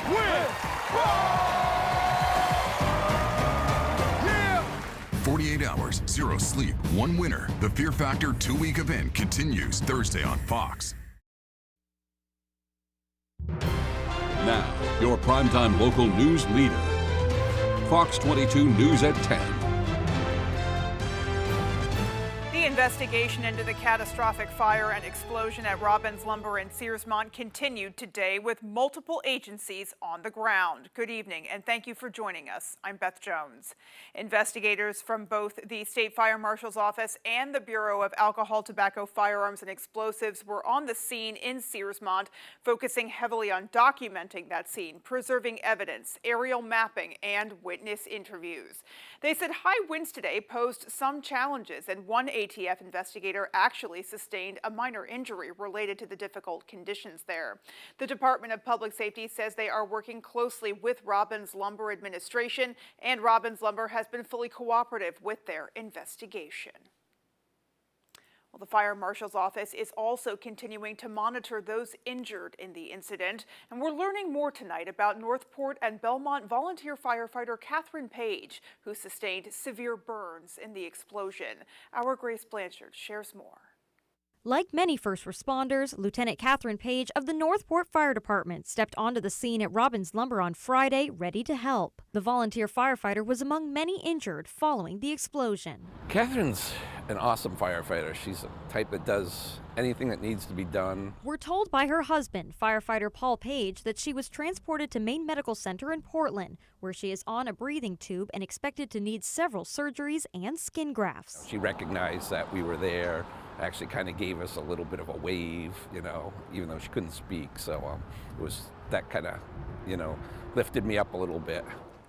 win! 48 hours, 0 sleep, 1 winner. The Fear Factor 2-week event continues Thursday on Fox. Now, your primetime local news leader. Fox 22 News at 10. The investigation into the catastrophic fire and explosion at Robbins Lumber in Searsmont continued today with multiple agencies on the ground. Good evening and thank you for joining us. I'm Beth Jones. Investigators from both the State Fire Marshal's Office and the Bureau of Alcohol, Tobacco, Firearms, and Explosives were on the scene in Searsmont, focusing heavily on documenting that scene, preserving evidence, aerial mapping, and witness interviews. They said high winds today posed some challenges, and one ATF investigator actually sustained a minor injury related to the difficult conditions there. The Department of Public Safety says they are working closely with Robbins Lumber administration, and Robbins Lumber has been fully cooperative with their investigation. Well, the Fire Marshal's Office is also continuing to monitor those injured in the incident, and we're learning more tonight about Northport and Belmont volunteer firefighter Catherine Page, who sustained severe burns in the explosion. Our Grace Blanchard shares more. Like many first responders, Lieutenant Catherine Page of the Northport Fire Department stepped onto the scene at Robbins Lumber on Friday, ready to help. The volunteer firefighter was among many injured following the explosion. Catherine's an awesome firefighter. She's the type that does anything that needs to be done. We're told by her husband, firefighter Paul Page, that she was transported to Maine Medical Center in Portland, where she is on a breathing tube and expected to need several surgeries and skin grafts. She recognized that we were there, actually kind of gave us a little bit of a wave, even though she couldn't speak. So it was that kind of, lifted me up a little bit.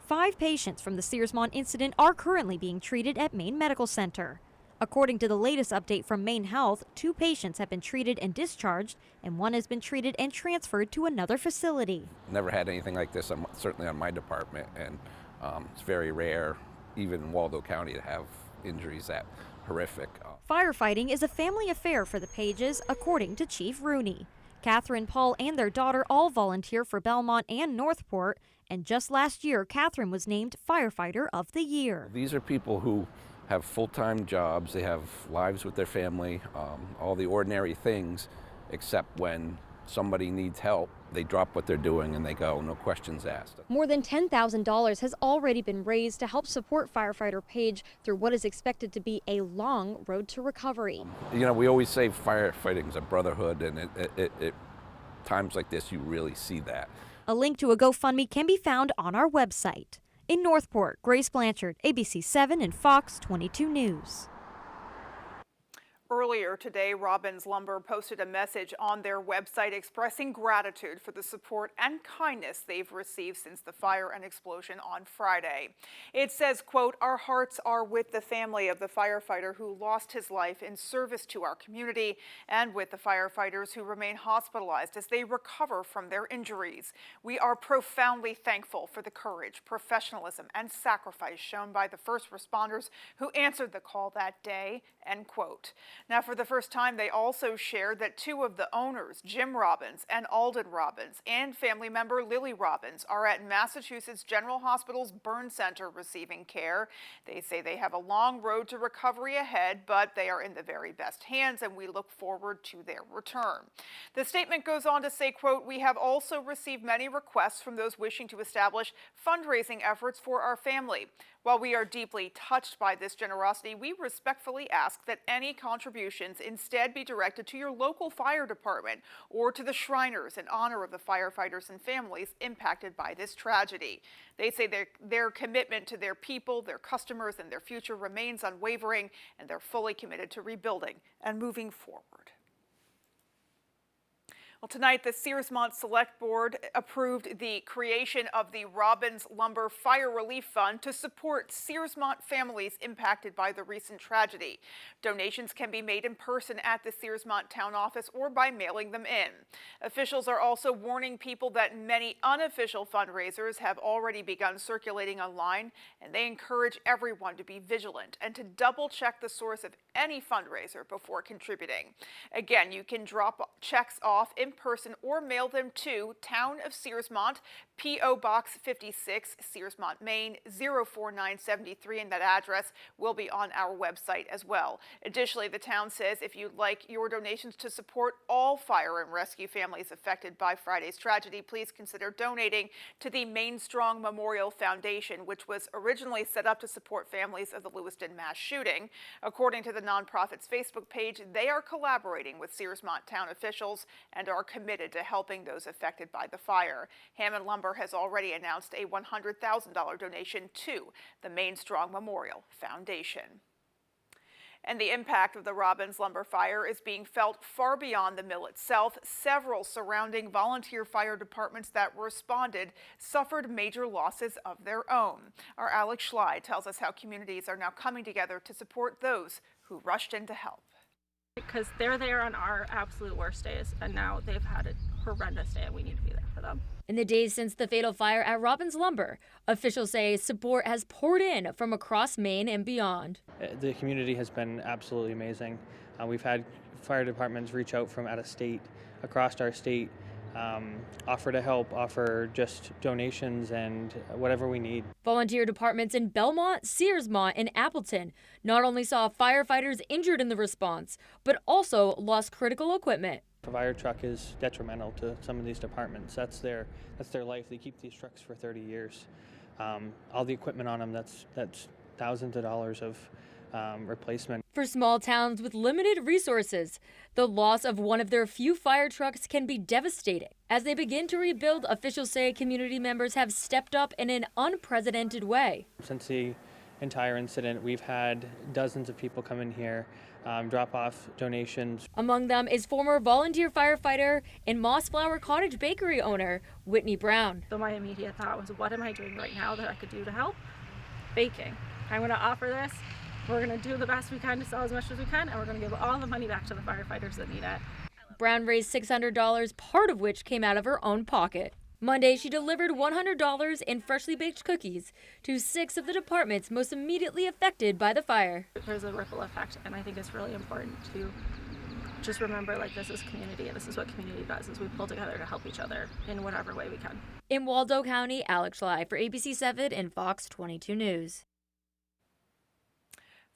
5 patients from the Searsmont incident are currently being treated at Maine Medical Center. According to the latest update from Maine Health, 2 patients have been treated and discharged, and 1 has been treated and transferred to another facility. Never had anything like this, certainly on my department, and it's very rare, even in Waldo County, to have injuries that horrific. Firefighting is a family affair for the Pages, according to Chief Rooney. Catherine, Paul, and their daughter all volunteer for Belmont and Northport, and just last year, Catherine was named Firefighter of the Year. These are people who have full-time jobs, they have lives with their family, all the ordinary things, except when somebody needs help, they drop what they're doing and they go, no questions asked. More than $10,000 has already been raised to help support firefighter Page through what is expected to be a long road to recovery. We always say firefighting is a brotherhood, and it times like this, you really see that. A link to a GoFundMe can be found on our website. In Northport, Grace Blanchard, ABC 7 and Fox 22 News. Earlier today, Robbins Lumber posted a message on their website expressing gratitude for the support and kindness they've received since the fire and explosion on Friday. It says, quote, "Our hearts are with the family of the firefighter who lost his life in service to our community and with the firefighters who remain hospitalized as they recover from their injuries. We are profoundly thankful for the courage, professionalism, and sacrifice shown by the first responders who answered the call that day," end quote. Now, for the first time, they also shared that 2 of the owners, Jim Robbins and Alden Robbins, and family member Lily Robbins, are at Massachusetts General Hospital's Burn Center receiving care. They say they have a long road to recovery ahead, but they are in the very best hands, and we look forward to their return. The statement goes on to say, quote, "We have also received many requests from those wishing to establish fundraising efforts for our family. While we are deeply touched by this generosity, we respectfully ask that any contributions instead be directed to your local fire department or to the Shriners in honor of the firefighters and families impacted by this tragedy." They say their commitment to their people, their customers, and their future remains unwavering, and they're fully committed to rebuilding and moving forward. Well, tonight, the Searsmont Select Board approved the creation of the Robbins Lumber Fire Relief Fund to support Searsmont families impacted by the recent tragedy. Donations can be made in person at the Searsmont Town Office or by mailing them in. Officials are also warning people that many unofficial fundraisers have already begun circulating online, and they encourage everyone to be vigilant and to double-check the source of any fundraiser before contributing. Again, you can drop checks off in person or mail them to Town of Searsmont, P.O. Box 56, Searsmont, Maine 04973, and that address will be on our website as well. Additionally, the town says if you'd like your donations to support all fire and rescue families affected by Friday's tragedy, please consider donating to the Maine Strong Memorial Foundation, which was originally set up to support families of the Lewiston mass shooting. According to the nonprofit's Facebook page, they are collaborating with Searsmont town officials and are committed to helping those affected by the fire. Hammond Lumber has already announced a $100,000 donation to the Maine Strong Memorial Foundation. And the impact of the Robbins lumber fire is being felt far beyond the mill itself. Several surrounding volunteer fire departments that responded suffered major losses of their own. Our Alex Schley tells us how communities are now coming together to support those who rushed in to help. Because they're there on our absolute worst days, and now they've had a horrendous day, and we need to be there for them. In the days since the fatal fire at Robbins Lumber, officials say support has poured in from across Maine and beyond. The community has been absolutely amazing. We've had fire departments reach out from out of state, across our state, offer to help, offer just donations and whatever we need. Volunteer departments in Belmont, Searsmont, and Appleton not only saw firefighters injured in the response, but also lost critical equipment. A fire truck is detrimental to some of these departments. That's their life. They keep these trucks for 30 years. All the equipment on them, that's thousands of dollars of replacement. For small towns with limited resources, the loss of one of their few fire trucks can be devastating. As they begin to rebuild, officials say community members have stepped up in an unprecedented way. Since the entire incident, we've had dozens of people come in here, drop off donations. Among them is former volunteer firefighter and Mossflower Cottage bakery owner Whitney Brown. So my immediate thought was, what am I doing right now that I could do to help? Baking. I'm going to offer this. We're going to do the best we can to sell as much as we can, and we're going to give all the money back to the firefighters that need it. Brown raised $600, part of which came out of her own pocket. Monday, she delivered $100 in freshly baked cookies to 6 of the departments most immediately affected by the fire. There's a ripple effect, and I think it's really important to just remember, like, this is community, and this is what community does, is we pull together to help each other in whatever way we can. In Waldo County, Alex Schley for ABC 7 and Fox 22 News.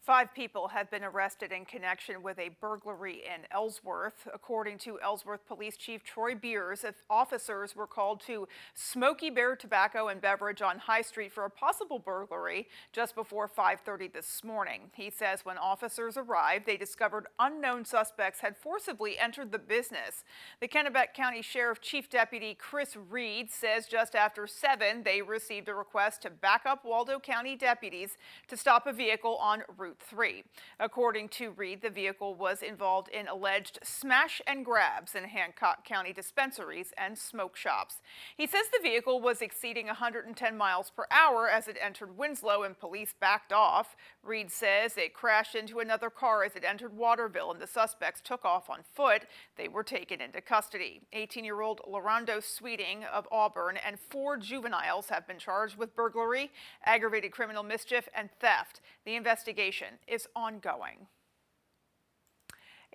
5 people have been arrested in connection with a burglary in Ellsworth. According to Ellsworth Police Chief Troy Beers, officers were called to Smoky Bear Tobacco and Beverage on High Street for a possible burglary just before 5:30 this morning. He says when officers arrived, they discovered unknown suspects had forcibly entered the business. The Kennebec County Sheriff Chief Deputy Chris Reed says just after 7, they received a request to back up Waldo County deputies to stop a vehicle on Route 3. According to Reed, the vehicle was involved in alleged smash and grabs in Hancock County dispensaries and smoke shops. He says the vehicle was exceeding 110 miles per hour as it entered Winslow and police backed off. Reed says it crashed into another car as it entered Waterville and the suspects took off on foot. They were taken into custody. 18-year-old Lorando Sweeting of Auburn and 4 juveniles have been charged with burglary, aggravated criminal mischief, and theft. The investigation is ongoing.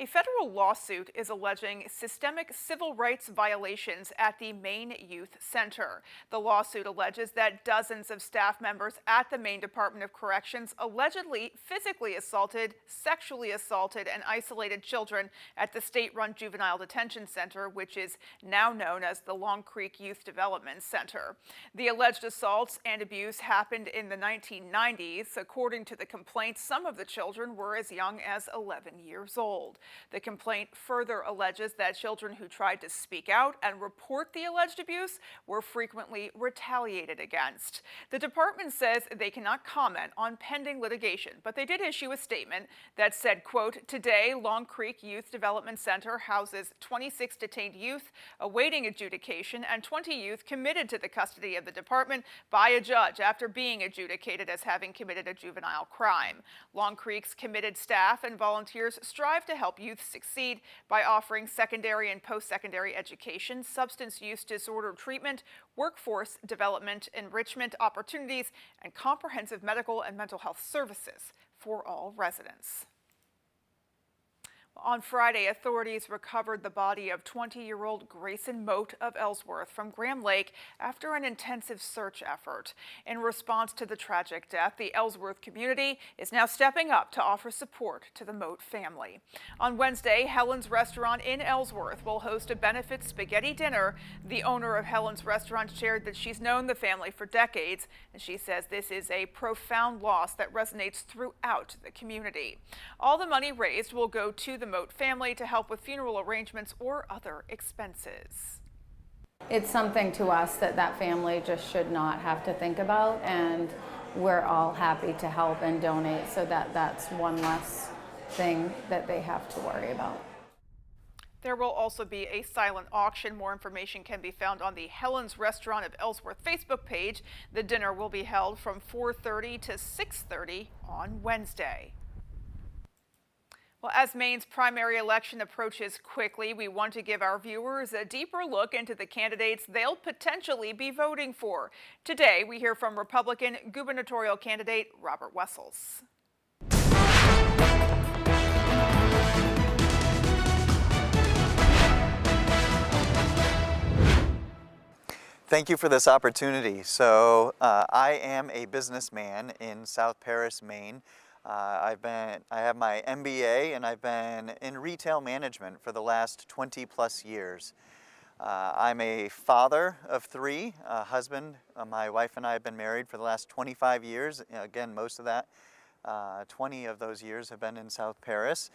A federal lawsuit is alleging systemic civil rights violations at the Maine Youth Center. The lawsuit alleges that dozens of staff members at the Maine Department of Corrections allegedly physically assaulted, sexually assaulted, and isolated children at the state-run juvenile detention center, which is now known as the Long Creek Youth Development Center. The alleged assaults and abuse happened in the 1990s. According to the complaint, some of the children were as young as 11 years old. The complaint further alleges that children who tried to speak out and report the alleged abuse were frequently retaliated against. The department says they cannot comment on pending litigation, but they did issue a statement that said, quote, "Today, Long Creek Youth Development Center houses 26 detained youth awaiting adjudication and 20 youth committed to the custody of the department by a judge after being adjudicated as having committed a juvenile crime. Long Creek's committed staff and volunteers strive to help youth succeed by offering secondary and post-secondary education, substance use disorder treatment, workforce development, enrichment opportunities, and comprehensive medical and mental health services for all residents." On Friday, authorities recovered the body of 20-year-old Grayson Moat of Ellsworth from Graham Lake after an intensive search effort. In response to the tragic death, the Ellsworth community is now stepping up to offer support to the Moat family. On Wednesday, Helen's Restaurant in Ellsworth will host a benefit spaghetti dinner. The owner of Helen's Restaurant shared that she's known the family for decades, and she says this is a profound loss that resonates throughout the community. All the money raised will go to the Moat family to help with funeral arrangements or other expenses. It's something to us that family just should not have to think about, and we're all happy to help and donate so that's one less thing that they have to worry about. There will also be a silent auction. More information can be found on the Helen's Restaurant of Ellsworth Facebook page. The dinner will be held from 4:30 to 6:30 on Wednesday. Well, as Maine's primary election approaches quickly, we want to give our viewers a deeper look into the candidates they'll potentially be voting for. Today, we hear from Republican gubernatorial candidate Robert Wessels. Thank you for this opportunity. So I am a businessman in South Paris, Maine. I have my MBA and I've been in retail management for the last 20 plus years. I'm a father of 3, a husband. My wife and I have been married for the last 25 years. Again, most of that, 20 of those years have been in South Paris.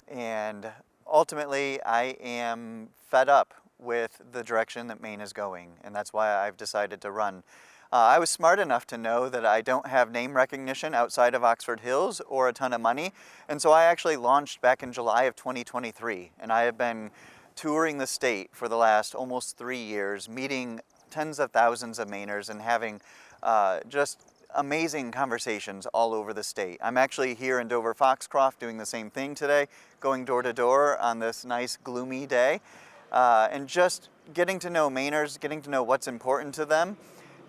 And ultimately, I am fed up with the direction that Maine is going, and that's why I've decided to run. I was smart enough to know that I don't have name recognition outside of Oxford Hills or a ton of money, and so I actually launched back in July of 2023, and I have been touring the state for the last almost 3 years, meeting tens of thousands of Mainers and having just amazing conversations all over the state. I'm actually here in Dover Foxcroft doing the same thing today, going door to door on this nice gloomy day, and just getting to know Mainers, getting to know what's important to them,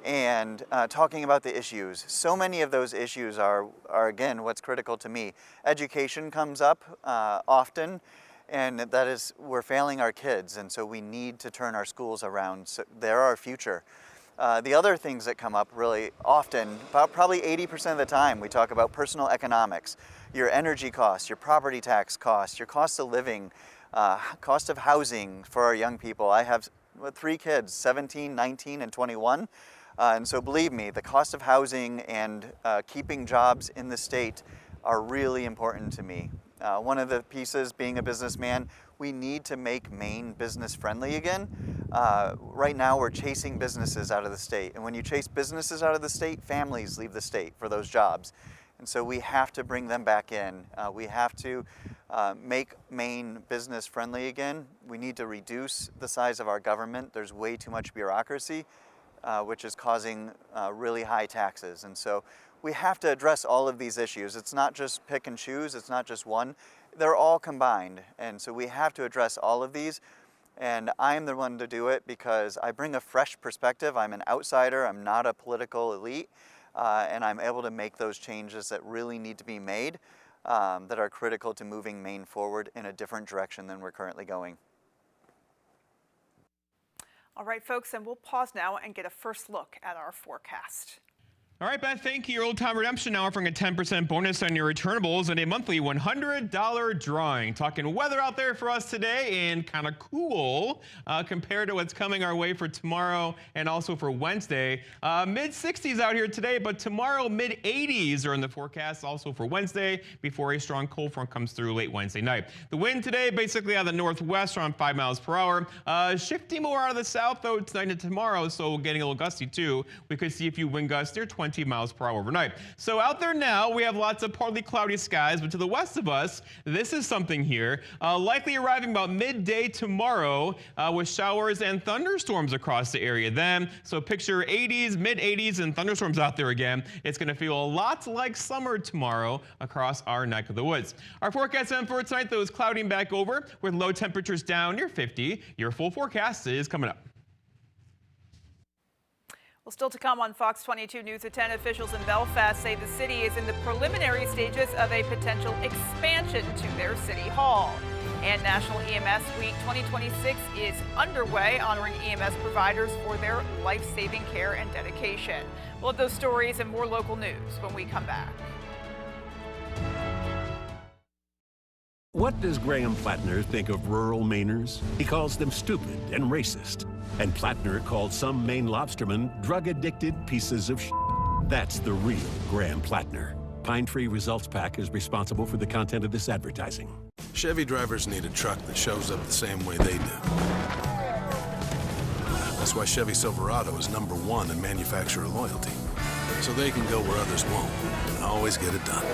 and talking about the issues. So many of those issues are again, what's critical to me. Education comes up often, and that is, we're failing our kids, and so we need to turn our schools around. So they're our future. The other things that come up really often, about probably 80% of the time, we talk about personal economics, your energy costs, your property tax costs, your cost of living, cost of housing for our young people. I have 3 kids, 17, 19, and 21. And so believe me, the cost of housing and keeping jobs in the state are really important to me. One of the pieces, being a businessman, we need to make Maine business friendly again. Right now we're chasing businesses out of the state. And when you chase businesses out of the state, families leave the state for those jobs. And so we have to bring them back in. We have to make Maine business friendly again. We need to reduce the size of our government. There's way too much bureaucracy, which is causing really high taxes. And so we have to address all of these issues. It's not just pick and choose, it's not just one. They're all combined. And so we have to address all of these. And I'm the one to do it because I bring a fresh perspective. I'm an outsider, I'm not a political elite. And I'm able to make those changes that really need to be made, that are critical to moving Maine forward in a different direction than we're currently going. All right, folks, and we'll pause now and get a first look at our forecast. All right, Beth, thank you. Your old time redemption now offering a 10% bonus on your returnables and a monthly $100 drawing. Talking weather out there for us today, and kind of cool compared to what's coming our way for tomorrow and also for Wednesday. Mid-60s out here today, but tomorrow mid-80s are in the forecast also for Wednesday before a strong cold front comes through late Wednesday night. The wind today basically out of the northwest around 5 miles per hour. Shifting more out of the south though tonight and tomorrow, so getting a little gusty too. We could see a few wind gusts near 20 miles per hour overnight. So out there now, we have lots of partly cloudy skies, but to the west of us, this is something here. Likely arriving about midday tomorrow with showers and thunderstorms across the area then. So picture 80s, mid-80s, and thunderstorms out there again. It's going to feel a lot like summer tomorrow across our neck of the woods. Our forecast for tonight, though, is clouding back over with low temperatures down near 50. Your full forecast is coming up. Well, still to come on Fox 22 News at 10, officials in Belfast say the city is in the preliminary stages of a potential expansion to their city hall. And National EMS Week 2026 is underway, honoring EMS providers for their life-saving care and dedication. We'll have those stories and more local news when we come back. What does Graham Plattner think of rural Mainers? He calls them stupid and racist. And Plattner called some Maine lobstermen drug-addicted pieces of shit. That's the real Graham Plattner. Pine Tree Results Pack is responsible for the content of this advertising. Chevy drivers need a truck that shows up the same way they do. That's why Chevy Silverado is #1 in manufacturer loyalty. So they can go where others won't and always get it done.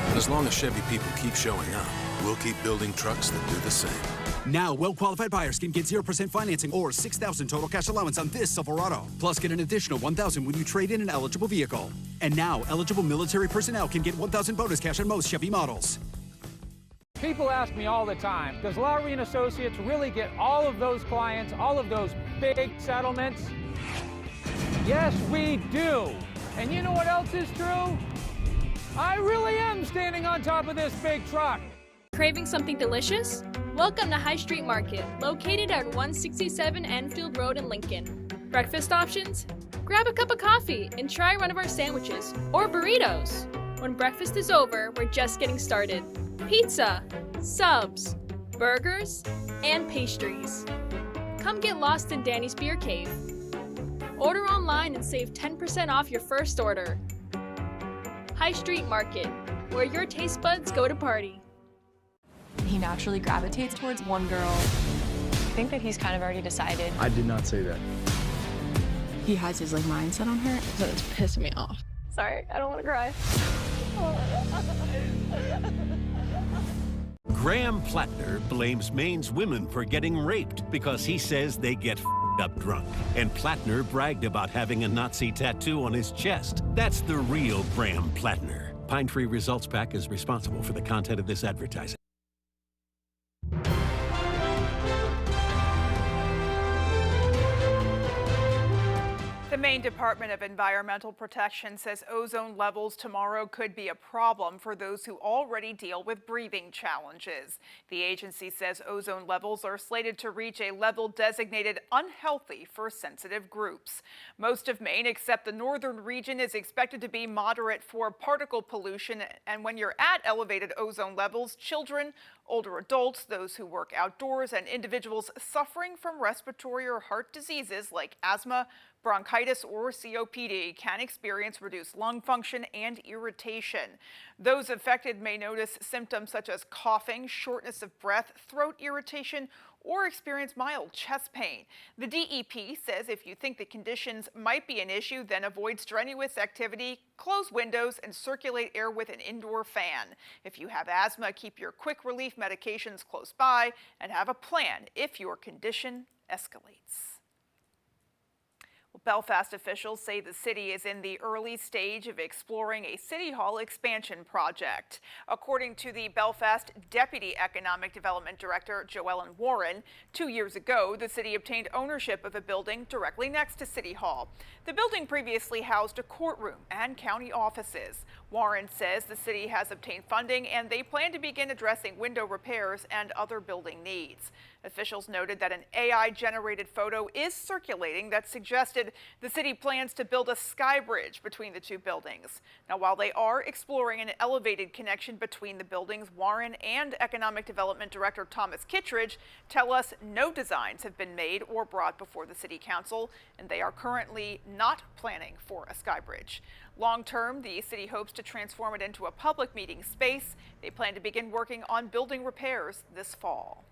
And as long as Chevy people keep showing up, we'll keep building trucks that do the same. Now, well-qualified buyers can get 0% financing or $6,000 total cash allowance on this Silverado. Plus, get an additional $1,000 when you trade in an eligible vehicle. And now, eligible military personnel can get $1,000 bonus cash on most Chevy models. People ask me all the time, does Lowry & Associates really get all of those clients, all of those big settlements? Yes, we do. And you know what else is true? I really am standing on top of this big truck. Craving something delicious? Welcome to High Street Market, located at 167 Enfield Road in Lincoln. Breakfast options? Grab a cup of coffee and try one of our sandwiches or burritos. When breakfast is over, we're just getting started. Pizza, subs, burgers, and pastries. Come get lost in Danny's Beer Cave. Order online and save 10% off your first order. High Street Market, where your taste buds go to party. He naturally gravitates towards one girl. I think that he's kind of already decided. I did not say that. He has his mindset on her, so it's pissing me off. Sorry, I don't want to cry. Graham Plattner blames Maine's women for getting raped because he says they get up drunk. And Plattner bragged about having a Nazi tattoo on his chest. That's the real Graham Plattner. Pine Tree Results Pack is responsible for the content of this advertising. The Maine Department of Environmental Protection says ozone levels tomorrow could be a problem for those who already deal with breathing challenges. The agency says ozone levels are slated to reach a level designated unhealthy for sensitive groups. Most of Maine, except the northern region, is expected to be moderate for particle pollution. And when you're at elevated ozone levels, children, older adults, those who work outdoors, and individuals suffering from respiratory or heart diseases like asthma, bronchitis, or COPD can experience reduced lung function and irritation. Those affected may notice symptoms such as coughing, shortness of breath, throat irritation, or experience mild chest pain. The DEP says if you think the conditions might be an issue, then avoid strenuous activity, close windows, and circulate air with an indoor fan. If you have asthma, keep your quick relief medications close by and have a plan if your condition escalates. Belfast officials say the city is in the early stage of exploring a city hall expansion project. According to the Belfast Deputy Economic Development Director, Joellen Warren, 2 years ago, the city obtained ownership of a building directly next to City Hall. The building previously housed a courtroom and county offices. Warren says the city has obtained funding and they plan to begin addressing window repairs and other building needs. Officials noted that an AI-generated photo is circulating that suggested the city plans to build a sky bridge between the two buildings. Now, while they are exploring an elevated connection between the buildings, Warren and Economic Development Director Thomas Kittredge tell us no designs have been made or brought before the City Council, and they are currently not planning for a sky bridge. Long term, the city hopes to transform it into a public meeting space. They plan to begin working on building repairs this fall.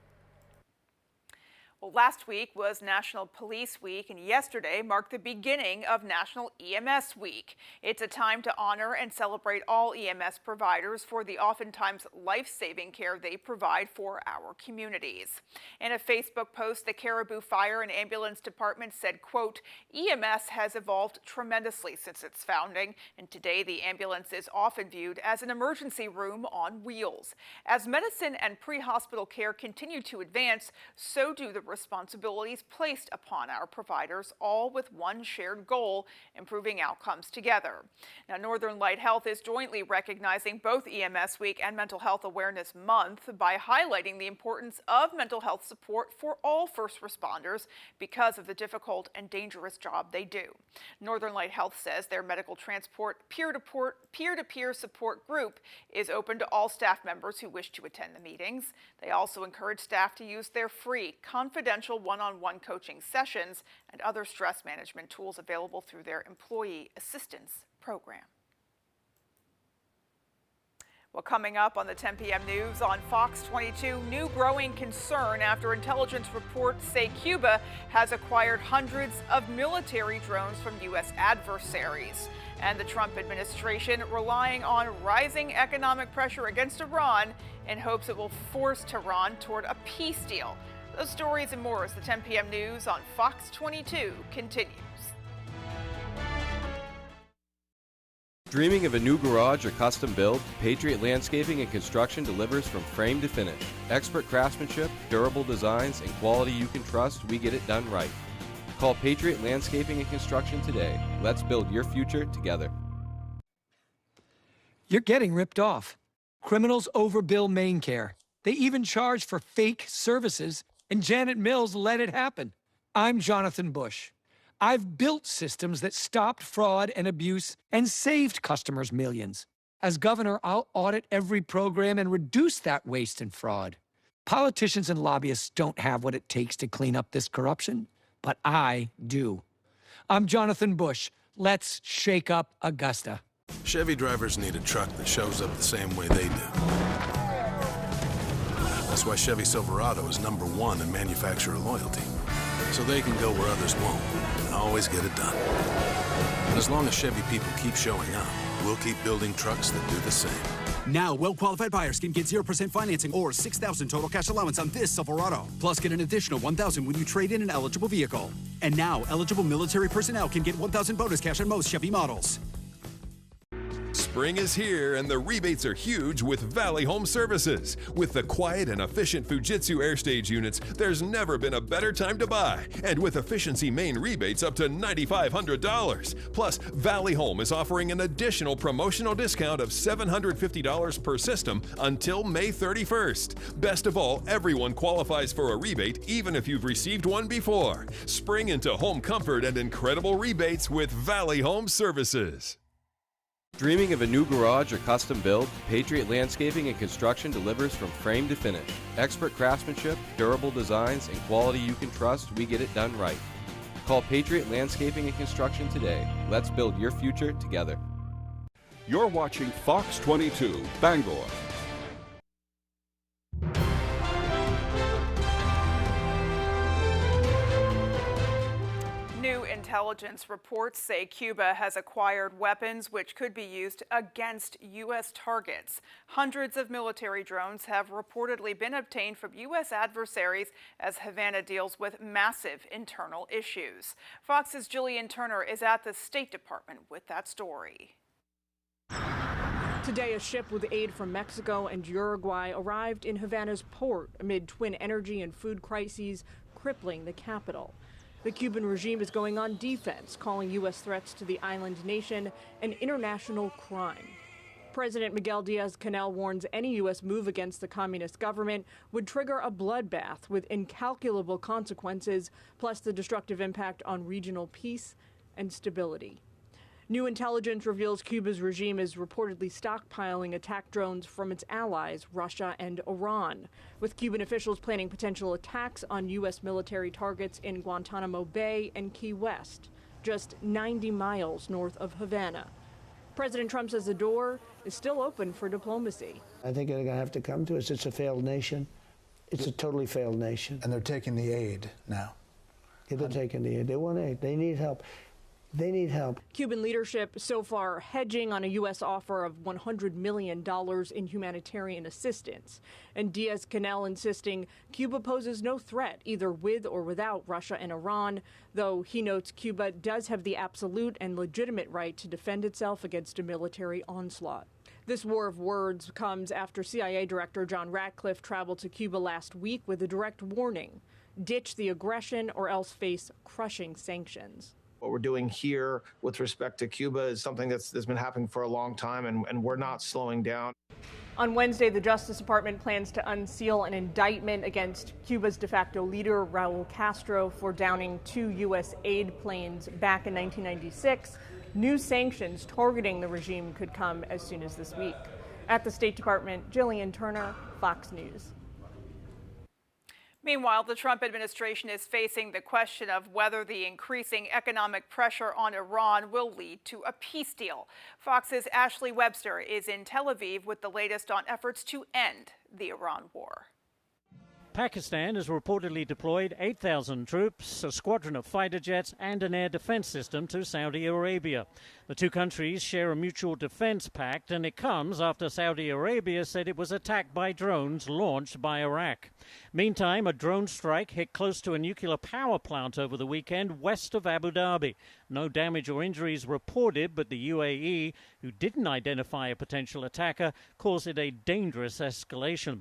Well, last week was National Police Week, and yesterday marked the beginning of National EMS Week. It's a time to honor and celebrate all EMS providers for the oftentimes life-saving care they provide for our communities. In a Facebook post, the Caribou Fire and Ambulance Department said, quote, EMS has evolved tremendously since its founding, and today the ambulance is often viewed as an emergency room on wheels. As medicine and pre-hospital care continue to advance, so do the responsibilities placed upon our providers, all with one shared goal: improving outcomes together. Now, Northern Light Health is jointly recognizing both EMS Week and Mental Health Awareness Month by highlighting the importance of mental health support for all first responders because of the difficult and dangerous job they do. Northern Light Health says their medical transport peer-to-peer support group is open to all staff members who wish to attend the meetings. They also encourage staff to use their free, confidential one-on-one coaching sessions and other stress management tools available through their employee assistance program. Well, coming up on the 10 p.m. news on Fox 22, new growing concern after intelligence reports say Cuba has acquired hundreds of military drones from U.S. adversaries. And the Trump administration relying on rising economic pressure against Iran in hopes it will force Tehran toward a peace deal. Those stories and more as the 10 p.m. news on Fox 22 continues. Dreaming of a new garage or custom build? Patriot Landscaping and Construction delivers from frame to finish. Expert craftsmanship, durable designs, and quality you can trust. We get it done right. Call Patriot Landscaping and Construction today. Let's build your future together. You're getting ripped off. Criminals overbill Maine Care. They even charge for fake services, and Janet Mills let it happen. I'm Jonathan Bush. I've built systems that stopped fraud and abuse and saved customers millions. As governor, I'll audit every program and reduce that waste and fraud. Politicians and lobbyists don't have what it takes to clean up this corruption, but I do. I'm Jonathan Bush. Let's shake up Augusta. Chevy drivers need a truck that shows up the same way they do. That's why Chevy Silverado is #1 in manufacturer loyalty. So they can go where others won't and always get it done. And as long as Chevy people keep showing up, we'll keep building trucks that do the same. Now, well-qualified buyers can get 0% financing or $6,000 total cash allowance on this Silverado. Plus, get an additional $1,000 when you trade in an eligible vehicle. And now, eligible military personnel can get $1,000 bonus cash on most Chevy models. Spring is here and the rebates are huge with Valley Home Services. With the quiet and efficient Fujitsu air stage units, there's never been a better time to buy. And with Efficiency Main rebates up to $9,500. Plus, Valley Home is offering an additional promotional discount of $750 per system until May 31st. Best of all, everyone qualifies for a rebate even if you've received one before. Spring into home comfort and incredible rebates with Valley Home Services. Dreaming of a new garage or custom build? Patriot Landscaping and Construction delivers from frame to finish. Expert craftsmanship, durable designs, and quality you can trust. We get it done right. Call Patriot Landscaping and Construction today. Let's build your future together. You're watching Fox 22, Bangor. New intelligence reports say Cuba has acquired weapons which could be used against U.S. targets. Hundreds of military drones have reportedly been obtained from U.S. adversaries as Havana deals with massive internal issues. Fox's Jillian Turner is at the State Department with that story. Today, a ship with aid from Mexico and Uruguay arrived in Havana's port amid twin energy and food crises crippling the capital. The Cuban regime is going on defense, calling U.S. threats to the island nation an international crime. President Miguel Diaz-Canel warns any U.S. move against the communist government would trigger a bloodbath with incalculable consequences, plus the destructive impact on regional peace and stability. New intelligence reveals Cuba's regime is reportedly stockpiling attack drones from its allies, Russia and Iran, with Cuban officials planning potential attacks on U.S. military targets in Guantanamo Bay and Key West, just 90 miles north of Havana. President Trump says the door is still open for diplomacy. I think they're going to have to come to us. It's a failed nation. It's a totally failed nation. And they're taking the aid now. Yeah, they're taking the aid. They want aid. They need help. They need help. Cuban leadership so far hedging on a U.S. offer of $100 million in humanitarian assistance. And Diaz-Canel insisting Cuba poses no threat, either with or without Russia and Iran, though he notes Cuba does have the absolute and legitimate right to defend itself against a military onslaught. This war of words comes after CIA Director John Ratcliffe traveled to Cuba last week with a direct warning. ditch the aggression or else face crushing sanctions. What we're doing here with respect to Cuba is something that's been happening for a long time, and we're not slowing down. On Wednesday, the Justice Department plans to unseal an indictment against Cuba's de facto leader, Raul Castro, for downing 2 U.S. aid planes back in 1996. New sanctions targeting the regime could come as soon as this week. At the State Department, Jillian Turner, Fox News. Meanwhile, the Trump administration is facing the question of whether the increasing economic pressure on Iran will lead to a peace deal. Fox's Ashley Webster is in Tel Aviv with the latest on efforts to end the Iran war. Pakistan has reportedly deployed 8,000 troops, a squadron of fighter jets, and an air defense system to Saudi Arabia. The two countries share a mutual defense pact, and it comes after Saudi Arabia said it was attacked by drones launched by Iraq. Meantime, a drone strike hit close to a nuclear power plant over the weekend west of Abu Dhabi. No damage or injuries reported, but the UAE, who didn't identify a potential attacker, calls it a dangerous escalation.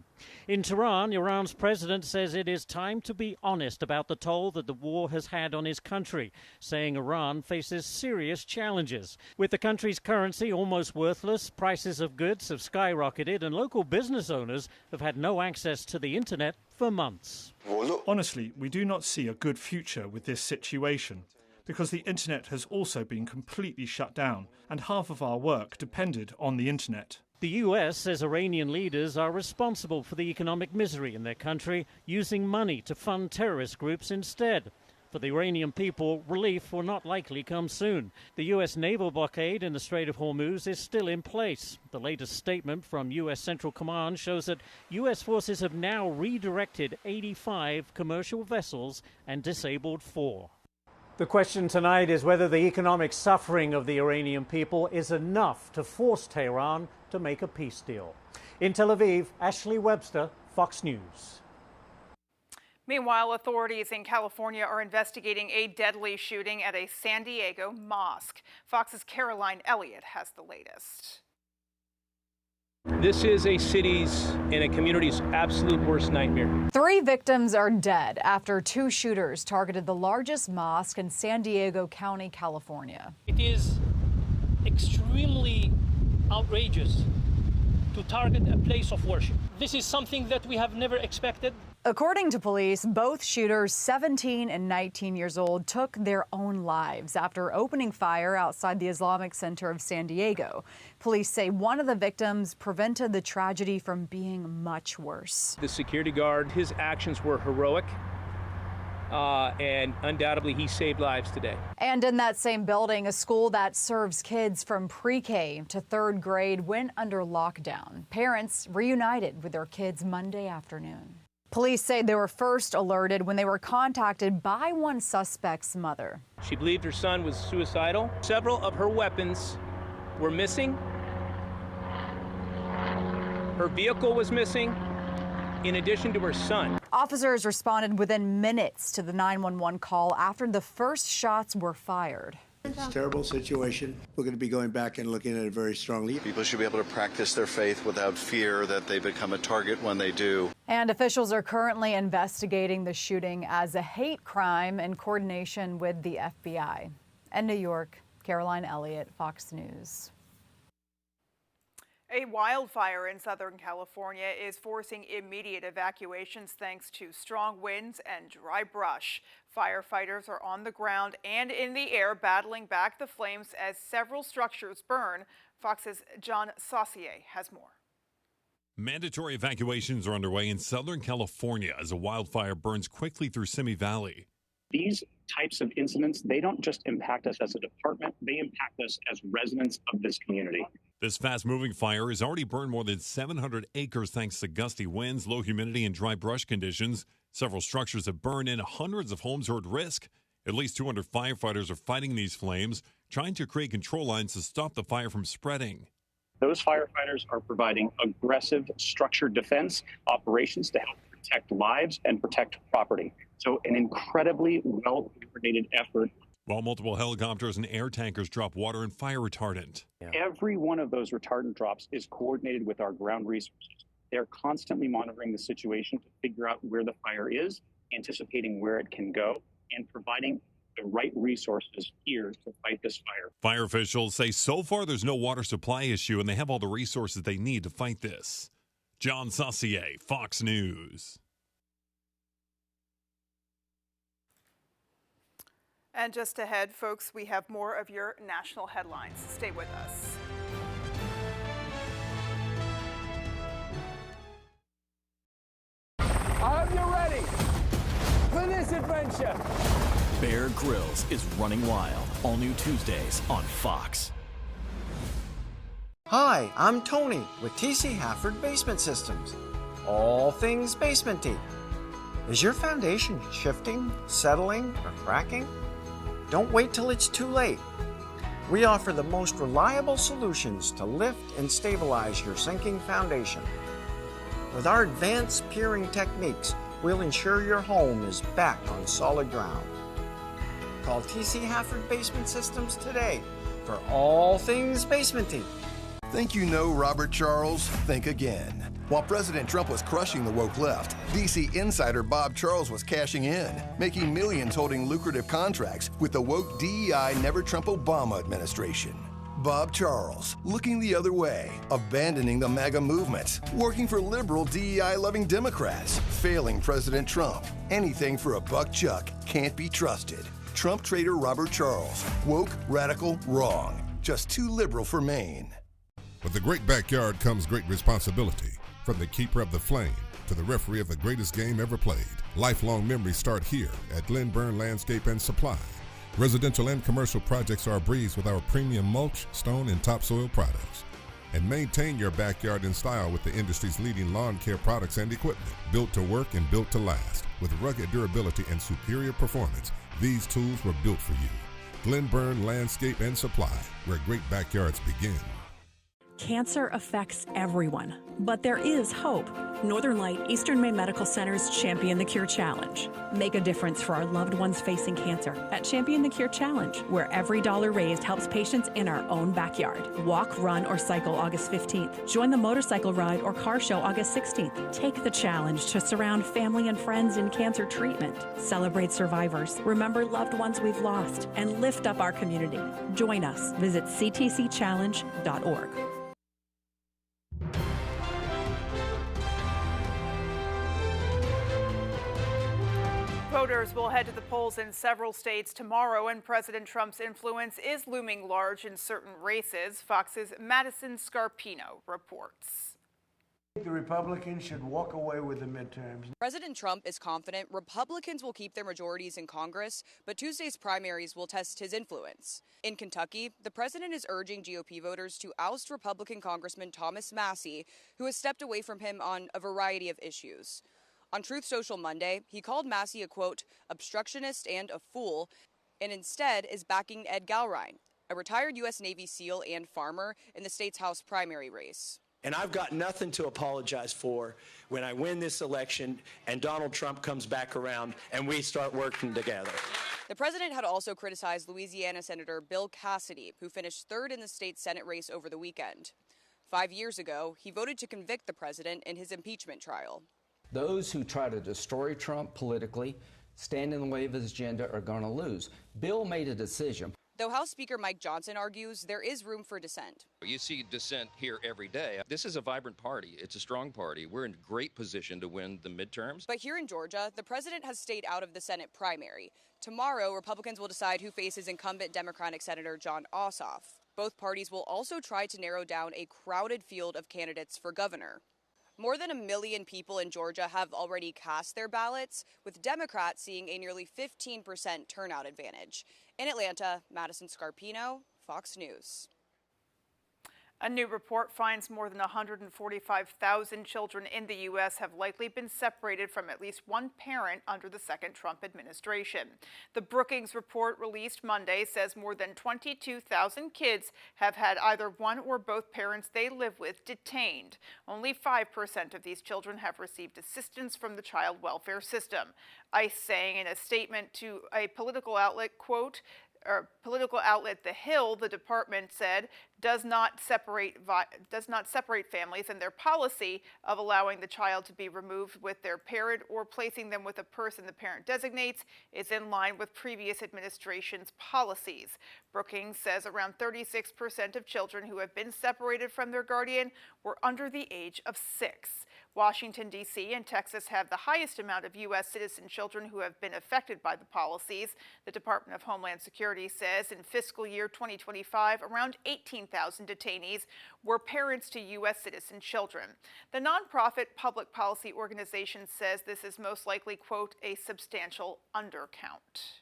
In Tehran, Iran's president says it is time to be honest about the toll that the war has had on his country, saying Iran faces serious challenges. With the country's currency almost worthless, prices of goods have skyrocketed, and local business owners have had no access to the internet for months. Honestly, we do not see a good future with this situation, because the internet has also been completely shut down, and half of our work depended on the internet. The U.S. says Iranian leaders are responsible for the economic misery in their country, using money to fund terrorist groups instead. For the Iranian people, relief will not likely come soon. The U.S. naval blockade in the Strait of Hormuz is still in place. The latest statement from U.S. Central Command shows that U.S. forces have now redirected 85 commercial vessels and disabled 4. The question tonight is whether the economic suffering of the Iranian people is enough to force Tehran to make a peace deal. In Tel Aviv, Ashley Webster, Fox News. Meanwhile, authorities in California are investigating a deadly shooting at a San Diego mosque. Fox's Caroline Elliott has the latest. This is a city's and a community's absolute worst nightmare. 3 victims are dead after 2 shooters targeted the largest mosque in San Diego County, California. It is extremely outrageous to target a place of worship. This is something that we have never expected. According to police, both shooters, 17 and 19 years old, took their own lives after opening fire outside the Islamic Center of San Diego. Police say one of the victims prevented the tragedy from being much worse. The security guard, his actions were heroic, and undoubtedly he saved lives today. And in that same building, a school that serves kids from pre-K to 3rd grade went under lockdown. Parents reunited with their kids Monday afternoon. Police say they were first alerted when they were contacted by one suspect's mother. She believed her son was suicidal. Several of her weapons were missing. Her vehicle was missing, in addition to her son. Officers responded within minutes to the 911 call after the first shots were fired. It's a terrible situation. We're going to be going back and looking at it very strongly. People should be able to practice their faith without fear that they become a target when they do. And officials are currently investigating the shooting as a hate crime in coordination with the FBI. In New York, Caroline Elliott, Fox News. A wildfire in Southern California is forcing immediate evacuations thanks to strong winds and dry brush. Firefighters are on the ground and in the air battling back the flames as several structures burn. Fox's John Saucier has more. Mandatory evacuations are underway in Southern California as a wildfire burns quickly through Simi Valley. These types of incidents, they don't just impact us as a department, they impact us as residents of this community. This fast-moving fire has already burned more than 700 acres thanks to gusty winds, low humidity, and dry brush conditions. Several structures have burned and hundreds of homes are at risk. At least 200 firefighters are fighting these flames, trying to create control lines to stop the fire from spreading. Those firefighters are providing aggressive, structured defense operations to help protect lives and protect property. So an incredibly well-coordinated effort. While multiple helicopters and air tankers drop water and fire retardant. Every one of those retardant drops is coordinated with our ground resources. They're constantly monitoring the situation to figure out where the fire is anticipating where it can go, and providing the right resources here to fight this fire. Fire officials say so far there's no water supply issue and they have all the resources they need to fight this. John Saucier, Fox News. And just ahead, folks, we have more of your national headlines. Stay with us. I hope you're ready for this adventure. Bear Grylls is running wild. All new Tuesdays on Fox. Hi, I'm Tony with TC Hafford Basement Systems. All things basementy. Is your foundation shifting, settling, or cracking? Don't wait till it's too late. We offer the most reliable solutions to lift and stabilize your sinking foundation. With our advanced piering techniques, we'll ensure your home is back on solid ground. Call TC Hafford Basement Systems today for all things basementy. Think you know Robert Charles? Think again. While President Trump was crushing the woke left, DC insider Bob Charles was cashing in, making millions holding lucrative contracts with the woke DEI Never Trump Obama administration. Bob Charles, looking the other way, abandoning the MAGA movement, working for liberal DEI-loving Democrats, failing President Trump. Anything for a buck chuck can't be trusted. Trump traitor Robert Charles, woke, radical, wrong. Just too liberal for Maine. With the great backyard comes great responsibility. From the keeper of the flame to the referee of the greatest game ever played, lifelong memories start here at Glen Burn Landscape and Supply. Residential and commercial projects are a breeze with our premium mulch, stone, and topsoil products. And maintain your backyard in style with the industry's leading lawn care products and equipment. Built to work and built to last. With rugged durability and superior performance, these tools were built for you. Glen Burn Landscape and Supply, where great backyards begin. Cancer affects everyone, but there is hope. Northern Light Eastern Maine Medical Center's Champion the Cure Challenge. Make a difference for our loved ones facing cancer at Champion the Cure Challenge, where every dollar raised helps patients in our own backyard. Walk, run, or cycle August 15th. Join the motorcycle ride or car show August 16th. Take the challenge to surround family and friends in cancer treatment. Celebrate survivors, remember loved ones we've lost, and lift up our community. Join us. Visit ctcchallenge.org. Voters will head to the polls in several states tomorrow, and President Trump's influence is looming large in certain races. Fox's Madison Scarpino reports. The Republicans should walk away with the midterms. President Trump is confident Republicans will keep their majorities in Congress, but Tuesday's primaries will test his influence. In Kentucky, the president is urging GOP voters to oust Republican Congressman Thomas Massie, who has stepped away from him on a variety of issues. On Truth Social Monday, he called Massie a, quote, obstructionist and a fool, and instead is backing Ed Galrein, a retired U.S. Navy SEAL and farmer, in the state's House primary race. And I've got nothing to apologize for when I win this election and Donald Trump comes back around and we start working together. The president had also criticized Louisiana Senator Bill Cassidy, who finished third in the state's Senate race over the weekend. 5 years ago, he voted to convict the president in his impeachment trial. Those who try to destroy Trump politically, stand in the way of his agenda, are going to lose. Bill made a decision. Though House Speaker Mike Johnson argues there is room for dissent. You see dissent here every day. This is a vibrant party. It's a strong party. We're in great position to win the midterms. But here in Georgia, the president has stayed out of the Senate primary. Tomorrow, Republicans will decide who faces incumbent Democratic Senator Jon Ossoff. Both parties will also try to narrow down a crowded field of candidates for governor. More than 1 million people in Georgia have already cast their ballots, with Democrats seeing a nearly 15% turnout advantage. In Atlanta, Madison Scarpino, Fox News. A new report finds more than 145,000 children in the U.S. have likely been separated from at least one parent under the second Trump administration. The Brookings report released Monday says more than 22,000 kids have had either one or both parents they live with detained. Only 5% of these children have received assistance from the child welfare system. ICE saying in a statement to a political outlet, quote, political outlet The Hill, the department said, does not separate families, and their policy of allowing the child to be removed with their parent or placing them with a person the parent designates is in line with previous administration's policies. Brookings says around 36% of children who have been separated from their guardian were under the age of 6. Washington, D.C. and Texas have the highest amount of U.S. citizen children who have been affected by the policies. The Department of Homeland Security says in fiscal year 2025, around 18,000 detainees were parents to U.S. citizen children. The nonprofit public policy organization says this is most likely, quote, a substantial undercount.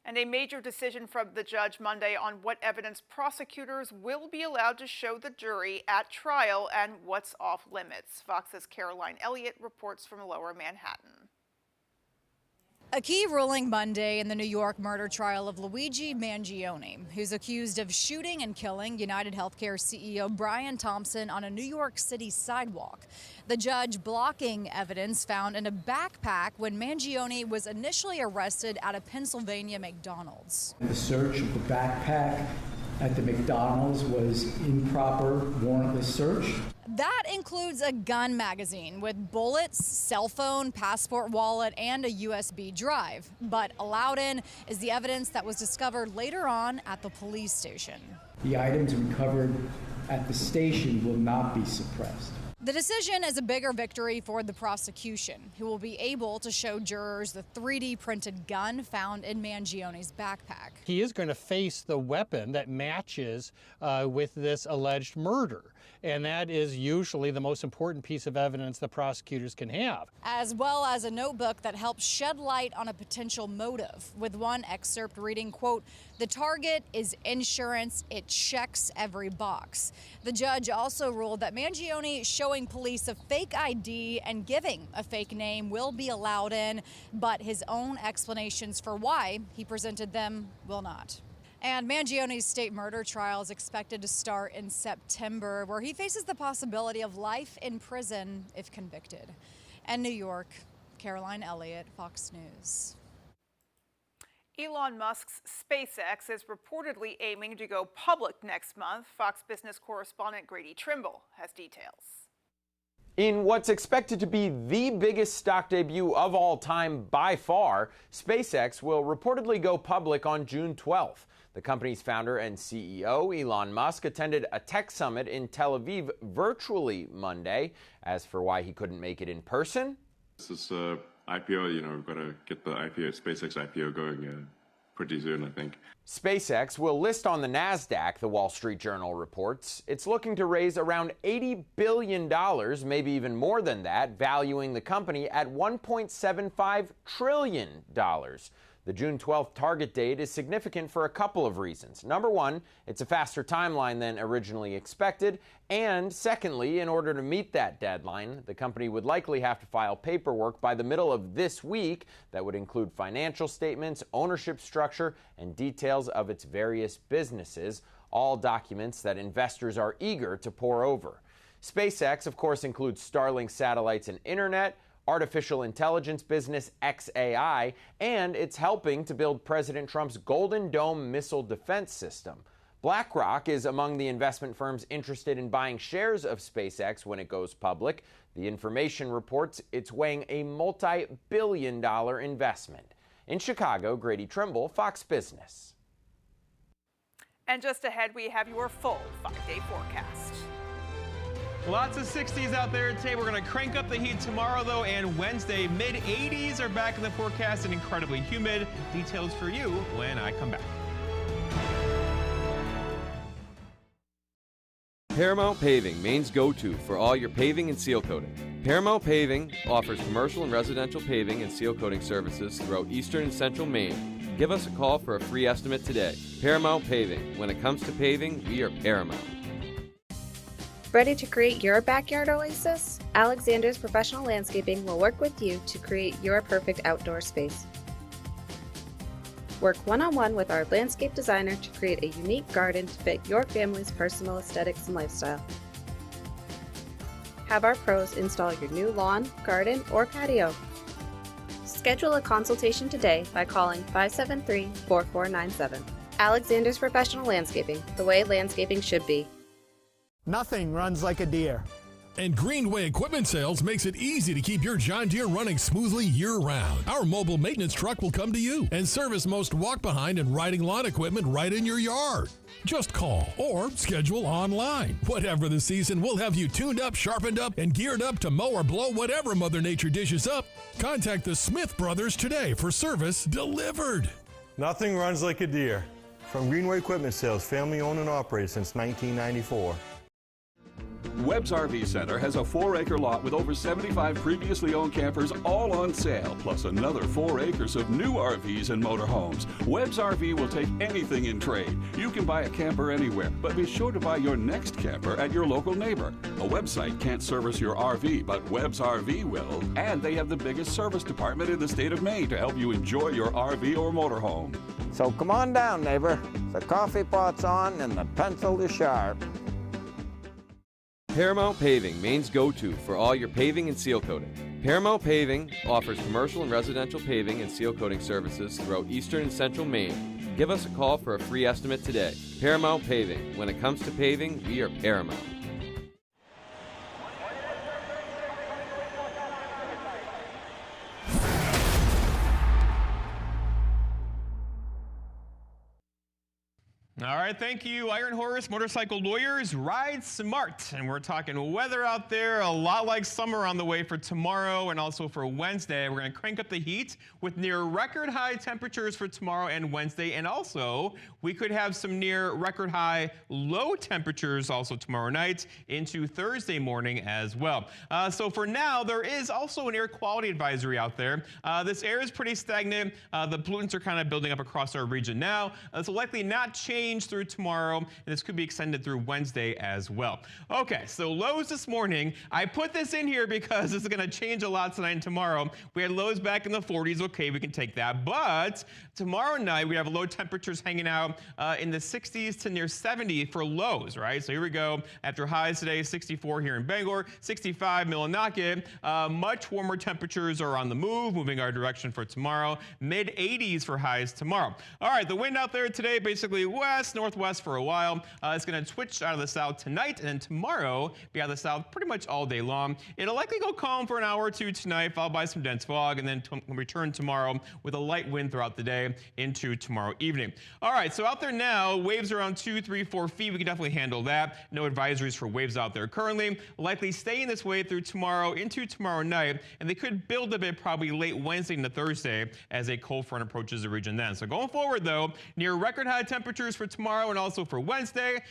And a major decision from the judge Monday on what evidence prosecutors will be allowed to show the jury at trial and what's off limits. Fox's Caroline Elliott reports from Lower Manhattan. A key ruling Monday in the New York murder trial of Luigi Mangione, who's accused of shooting and killing United Healthcare CEO Brian Thompson on a New York City sidewalk. The judge blocking evidence found in a backpack when Mangione was initially arrested at a Pennsylvania McDonald's. The search of the backpack at the McDonald's was improper, warrantless search. That includes a gun magazine with bullets, cell phone, passport wallet, and a USB drive. But allowed in is the evidence that was discovered later on at the police station. The items recovered at the station will not be suppressed. The decision is a bigger victory for the prosecution, who will be able to show jurors the 3D printed gun found in Mangione's backpack. He is going to face the weapon that matches with this alleged murder. And that is usually the most important piece of evidence the prosecutors can have. As well as a notebook that helps shed light on a potential motive, with one excerpt reading, quote, "The target is insurance, it checks every box." The judge also ruled that Mangione showing police a fake ID and giving a fake name will be allowed in, but his own explanations for why he presented them will not. And Mangione's state murder trial is expected to start in September, where he faces the possibility of life in prison if convicted. In New York, Caroline Elliott, Fox News. Elon Musk's SpaceX is reportedly aiming to go public next month. Fox Business correspondent Grady Trimble has details. In what's expected to be the biggest stock debut of all time by far, SpaceX will reportedly go public on June 12th. The company's founder and CEO, Elon Musk, attended a tech summit in Tel Aviv virtually Monday. As for why he couldn't make it in person, this is IPO, we've got to get the SpaceX IPO going pretty soon, I think. SpaceX will list on the NASDAQ, the Wall Street Journal reports. It's looking to raise around $80 billion, maybe even more than that, valuing the company at $1.75 trillion. The June 12th target date is significant for a couple of reasons. Number one, it's a faster timeline than originally expected. And secondly, in order to meet that deadline, the company would likely have to file paperwork by the middle of this week that would include financial statements, ownership structure, and details of its various businesses, all documents that investors are eager to pore over. SpaceX, of course, includes Starlink satellites and internet, artificial intelligence business xAI, and it's helping to build President Trump's Golden Dome missile defense system. BlackRock is among the investment firms interested in buying shares of SpaceX when it goes public. The information reports it's weighing a multi-billion-dollar investment. In Chicago, Grady Trimble, Fox Business. And just ahead, we have your full 5-day forecast. Lots of 60s out there today. We're going to crank up the heat tomorrow, though, and Wednesday. Mid-80s are back in the forecast and incredibly humid. Details for you when I come back. Paramount Paving, Maine's go-to for all your paving and seal coating. Paramount Paving offers commercial and residential paving and seal coating services throughout eastern and central Maine. Give us a call for a free estimate today. Paramount Paving. When it comes to paving, we are Paramount. Ready to create your backyard oasis? Alexander's Professional Landscaping will work with you to create your perfect outdoor space. Work one-on-one with our landscape designer to create a unique garden to fit your family's personal aesthetics and lifestyle. Have our pros install your new lawn, garden, or patio. Schedule a consultation today by calling 573-4497. Alexander's Professional Landscaping, the way landscaping should be. Nothing runs like a deer. And Greenway Equipment Sales makes it easy to keep your John Deere running smoothly year-round. Our mobile maintenance truck will come to you and service most walk-behind and riding lawn equipment right in your yard. Just call or schedule online. Whatever the season, we'll have you tuned up, sharpened up, and geared up to mow or blow whatever Mother Nature dishes up. Contact the Smith Brothers today for service delivered. Nothing runs like a deer. From Greenway Equipment Sales, family owned and operated since 1994. Webb's RV Center has a 4-acre lot with over 75 previously owned campers all on sale, plus another 4 acres of new RVs and motorhomes. Webb's RV will take anything in trade. You can buy a camper anywhere, but be sure to buy your next camper at your local neighbor. A website can't service your RV, but Webb's RV will, and they have the biggest service department in the state of Maine to help you enjoy your RV or motorhome. So come on down, neighbor. The coffee pot's on and the pencil is sharp. Paramount Paving, Maine's go-to for all your paving and seal coating. Paramount Paving offers commercial and residential paving and seal coating services throughout eastern and central Maine. Give us a call for a free estimate today. Paramount Paving. When it comes to paving, we are Paramount. All right, thank you, Iron Horse Motorcycle Lawyers. Ride smart. And we're talking weather out there, a lot like summer on the way for tomorrow and also for Wednesday. We're going to crank up the heat with near record high temperatures for tomorrow and Wednesday. And also, we could have some near record high low temperatures also tomorrow night into Thursday morning as well. So for now, there is also an air quality advisory out there. This air is pretty stagnant. The pollutants are kind of building up across our region now. So likely not change through tomorrow, and this could be extended through Wednesday as well. Okay, so lows this morning. I put this in here because this is going to change a lot tonight and tomorrow. We had lows back in the 40s. Okay, we can take that. But tomorrow night, we have low temperatures hanging out in the 60s to near 70 for lows, right? So here we go. After highs today, 64 here in Bangor, 65 Millinocket. Much warmer temperatures are on the move, moving our direction for tomorrow. Mid 80s for highs tomorrow. All right, the wind out there today, basically west, northwest for a while. It's going to switch out of the south tonight, and then tomorrow be out of the south pretty much all day long. It'll likely go calm for an hour or two tonight, followed by some dense fog, and then return tomorrow with a light wind throughout the day into tomorrow evening. All right, so out there now, waves around 2, 3, 4 feet. We can definitely handle that. No advisories for waves out there currently. Likely staying this way through tomorrow into tomorrow night, and they could build a bit probably late Wednesday into Thursday as a cold front approaches the region then. So going forward, though, near record high temperatures for tomorrow and also for Wednesday.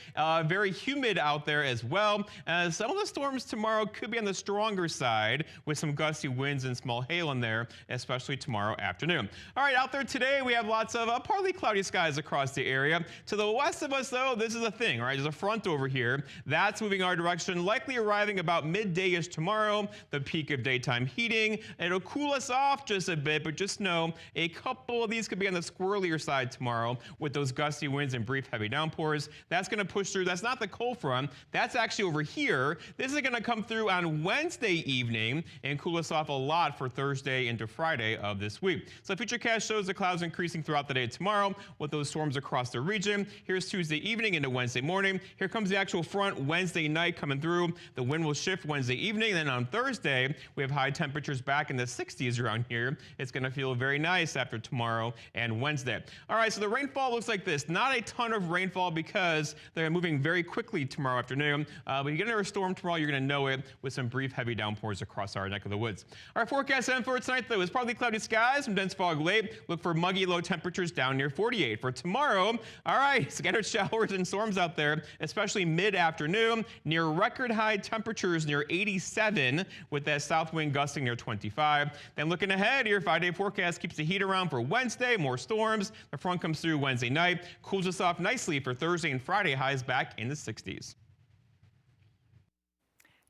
Very humid out there as well. Some of the storms tomorrow could be on the stronger side with some gusty winds and small hail in there, especially tomorrow afternoon. All right, out there today, we have lots of partly cloudy skies across the area. To the west of us, though, this is a thing, right? There's a front over here. That's moving our direction, likely arriving about midday-ish tomorrow, the peak of daytime heating. It'll cool us off just a bit, but just know a couple of these could be on the squirrelier side tomorrow with those gusty winds and brief heavy downpours. That's going to push through. That's not the cold front. That's actually over here. This is going to come through on Wednesday evening and cool us off a lot for Thursday into Friday of this week. So Futurecast shows the clouds increasing throughout the day tomorrow with those storms across the region. Here's Tuesday evening into Wednesday morning. Here comes the actual front Wednesday night coming through. The wind will shift Wednesday evening. Then on Thursday, we have high temperatures back in the 60s around here. It's going to feel very nice after tomorrow and Wednesday. All right, so the rainfall looks like this. Not a ton of rainfall because they're moving very quickly tomorrow afternoon. But you get another storm tomorrow, you're going to know it with some brief heavy downpours across our neck of the woods. Our forecast then for tonight, though, is partly cloudy skies, some dense fog late. Look for muggy low temperatures down near 48. For tomorrow, all right, scattered showers and storms out there, especially mid-afternoon. Near record high temperatures near 87 with that south wind gusting near 25. Then looking ahead, your 5-day forecast keeps the heat around for Wednesday. More storms. The front comes through Wednesday night, cools us off nicely for Thursday and Friday, highs back in the 60s.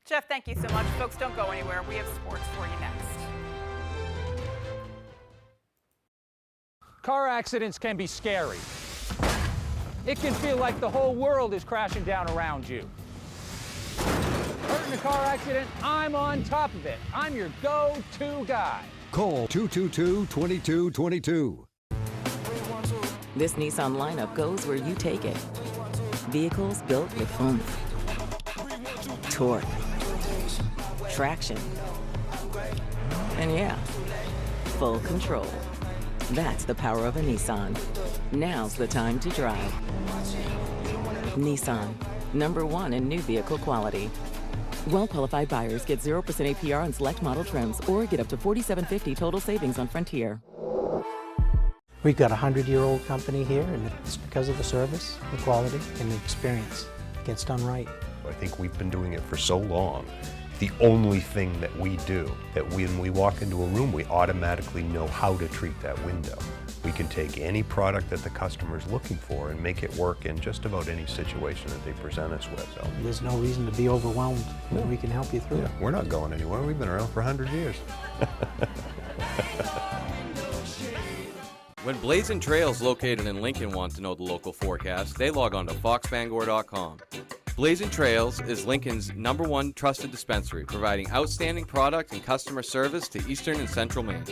Jeff, thank you so much. Folks, don't go anywhere. We have sports for you next. Car accidents can be scary. It can feel like the whole world is crashing down around you. Hurt in a car accident, I'm on top of it. I'm your go-to guy. Call 222-2222. This Nissan lineup goes where you take it. Vehicles built with oomph, torque, traction, and yeah, full control. That's the power of a Nissan. Now's the time to drive. Nissan, #1 in new vehicle quality. Well-qualified buyers get 0% APR on select model trims or get up to $4,750 total savings on Frontier. We've got a 100-year-old company here, and it's because of the service, the quality, and the experience. It gets done right. I think we've been doing it for so long. The only thing that we do, that when we walk into a room, we automatically know how to treat that window. We can take any product that the customer's looking for and make it work in just about any situation that they present us with. So There's no reason to be overwhelmed. No. We can help you through it. We're not going anywhere. We've been around for 100 years. When Blazing Trails located in Lincoln want to know the local forecast, they log on to foxbangor.com. Blazing Trails is Lincoln's #1 trusted dispensary, providing outstanding product and customer service to Eastern and Central Maine.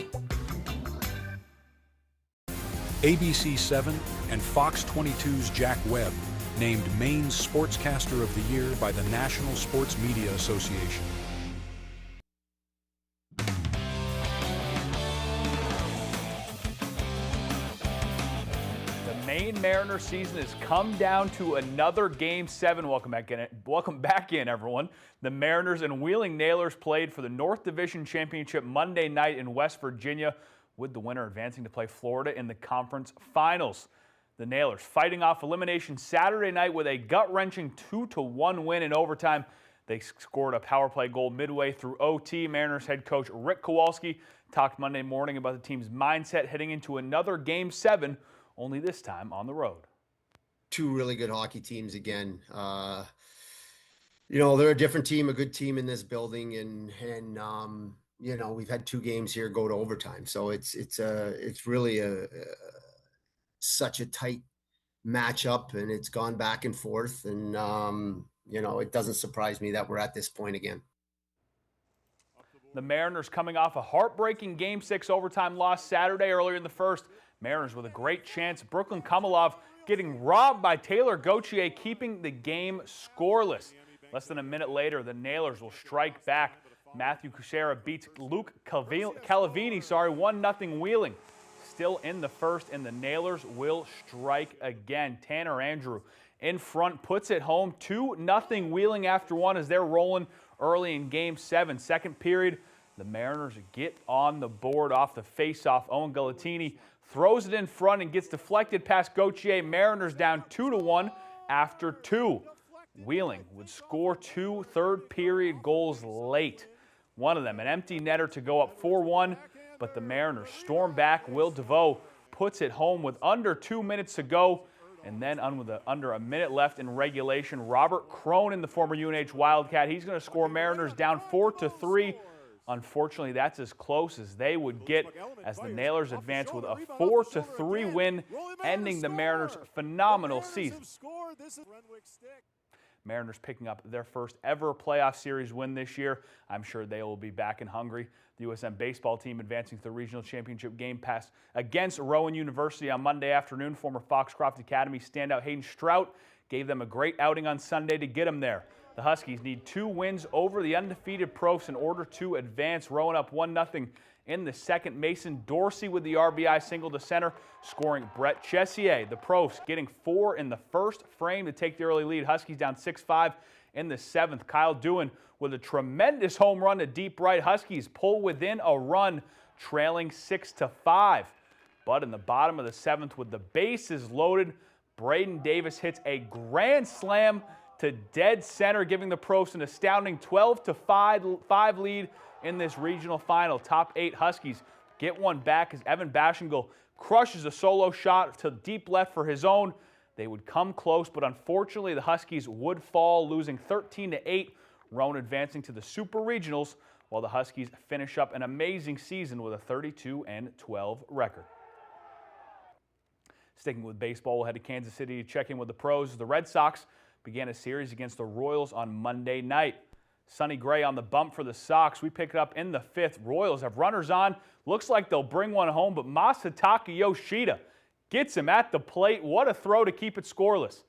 ABC 7 and Fox 22's Jack Webb, named Maine's Sportscaster of the Year by the National Sports Media Association. Maine Mariners season has come down to another Game 7. Welcome back in, everyone. The Mariners and Wheeling Nailers played for the North Division Championship Monday night in West Virginia, with the winner advancing to play Florida in the conference finals. The Nailers fighting off elimination Saturday night with a gut-wrenching 2-1 win in overtime. They scored a power play goal midway through OT. Mariners head coach Rick Kowalski talked Monday morning about the team's mindset heading into another Game 7, only this time on the road. Two really good hockey teams again. They're a different team, a good team in this building, and we've had two games here go to overtime. So it's really such a tight matchup, and it's gone back and forth. And it doesn't surprise me that we're at this point again. The Mariners coming off a heartbreaking Game 6 overtime loss Saturday earlier in the first. Mariners with a great chance. Brooklyn Komalov getting robbed by Taylor Gauthier, keeping the game scoreless. Less than a minute later, the Nailers will strike back. Matthew Kuchera beats Luke Calavini, 1-0 Wheeling. Still in the first, and the Nailers will strike again. Tanner Andrew in front, puts it home. 2-0 Wheeling after one as they're rolling early in Game 7. Second period, the Mariners get on the board off the face-off. Owen Galatini throws it in front and gets deflected past Gauthier. Mariners down 2-1 after 2. Wheeling would score 2 third-period goals late. One of them, an empty netter to go up 4-1, but the Mariners storm back. Will DeVoe puts it home with under 2 minutes to go, and then under a minute left in regulation, Robert Cronin, the former UNH Wildcat, he's going to score. Mariners down 4-3. Unfortunately, that's as close as they would get as the Nailers advance with a 4-3 win, ending the Mariners' phenomenal season. Mariners picking up their first ever playoff series win this year. I'm sure they will be back and hungry. The USM baseball team advancing to the regional championship game pass against Rowan University on Monday afternoon. Former Foxcroft Academy standout Hayden Strout gave them a great outing on Sunday to get them there. The Huskies need 2 wins over the undefeated Profs in order to advance. Rowan up 1-0 in the second. Mason Dorsey with the RBI single to center, scoring Brett Chessier. The Profs getting 4 in the first frame to take the early lead. Huskies down 6-5 in the 7th. Kyle Doohan with a tremendous home run to deep right. Huskies pull within a run, trailing 6-5. But in the bottom of the 7th, with the bases loaded, Braden Davis hits a grand slam to dead center, giving the Profs an astounding 12-5 lead in this regional final. Top 8 Huskies get one back as Evan Bashingle crushes a solo shot to deep left for his own. They would come close, but unfortunately the Huskies would fall, losing 13-8. Rowan advancing to the Super Regionals, while the Huskies finish up an amazing season with a 32-12 record. Sticking with baseball, we'll head to Kansas City to check in with the pros. The Red Sox began a series against the Royals on Monday night. Sonny Gray on the bump for the Sox. We pick it up in the 5th. Royals have runners on. Looks like they'll bring one home, but Masataka Yoshida gets him at the plate. What a throw to keep it scoreless.